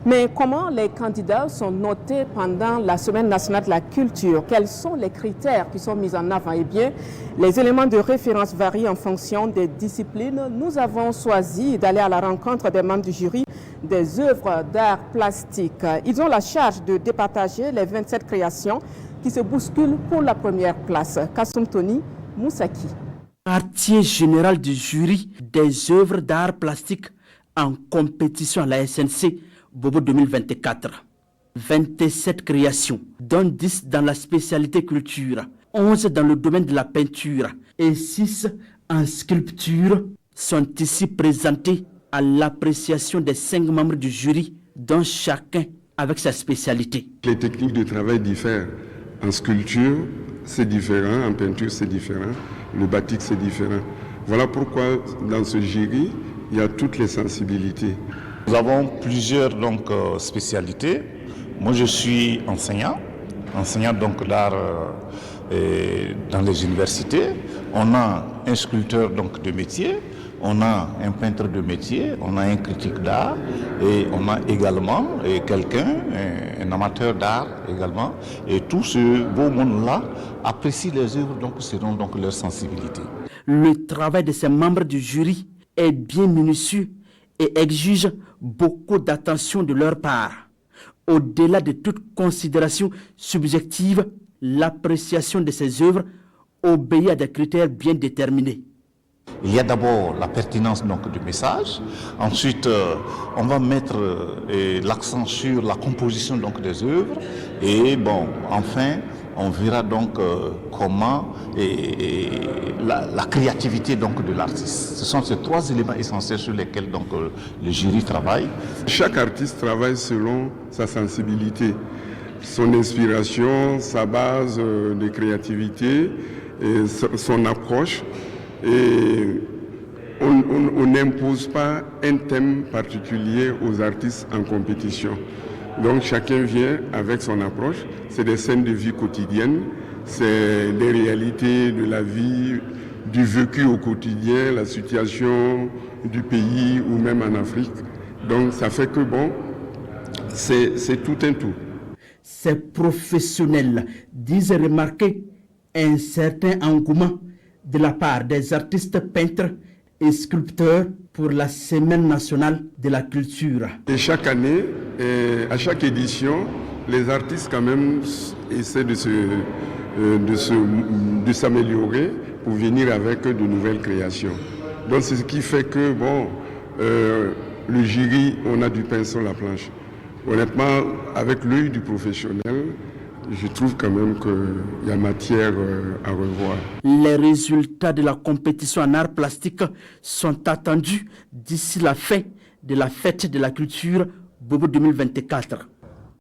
Mais comment les candidats sont notés pendant la Semaine nationale de la culture? Quels sont les critères qui sont mis en avant? Eh bien, les éléments de référence varient en fonction des disciplines. Nous avons choisi d'aller à la rencontre des membres du jury des œuvres d'art plastique. Ils ont la charge de départager les 27 créations qui se bousculent pour la première place. Kassoum Tony Moussaki. Quartier général du jury des œuvres d'art plastique en compétition à la SNC Bobo 2024. 27 créations, dont 10 dans la spécialité culture, 11 dans le domaine de la peinture et 6 en sculpture sont ici présentés à l'appréciation des 5 membres du jury, dont chacun avec sa spécialité. Les techniques de travail diffèrent. En sculpture, c'est différent, en peinture, c'est différent, le batik, c'est différent. Voilà pourquoi dans ce jury, il y a toutes les sensibilités. Nous avons plusieurs spécialités. Moi, je suis enseignant donc d'art dans les universités. On a un sculpteur de métier, on a un peintre de métier, on a un critique d'art et on a également quelqu'un, un amateur d'art également. Et tout ce beau monde-là apprécie les œuvres selon leur sensibilité. Le travail de ces membres du jury est bien minutieux et exige beaucoup d'attention de leur part. Au-delà de toute considération subjective, l'appréciation de ces œuvres obéit à des critères bien déterminés. Il y a d'abord la pertinence du message. Ensuite, on va mettre l'accent sur la composition des œuvres. Et enfin, on verra comment la créativité de l'artiste. Ce sont ces 3 éléments essentiels sur lesquels le jury travaille. Chaque artiste travaille selon sa sensibilité, son inspiration, sa base de créativité, et son approche. Et on n'impose pas un thème particulier aux artistes en compétition. Donc chacun vient avec son approche. C'est des scènes de vie quotidienne, c'est des réalités de la vie, du vécu au quotidien, la situation du pays ou même en Afrique. Donc ça fait que c'est tout un tout. Ces professionnels disent remarquer un certain engouement de la part des artistes peintres et sculpteurs pour la Semaine nationale de la culture. Et chaque année, à chaque édition, les artistes quand même essaient de s'améliorer pour venir avec de nouvelles créations. Donc c'est ce qui fait que le jury, on a du pain sur la planche. Honnêtement, avec l'œil du professionnel, je trouve quand même qu'il y a matière à revoir. Les résultats de la compétition en art plastique sont attendus d'ici la fin de la fête de la culture Bobo 2024.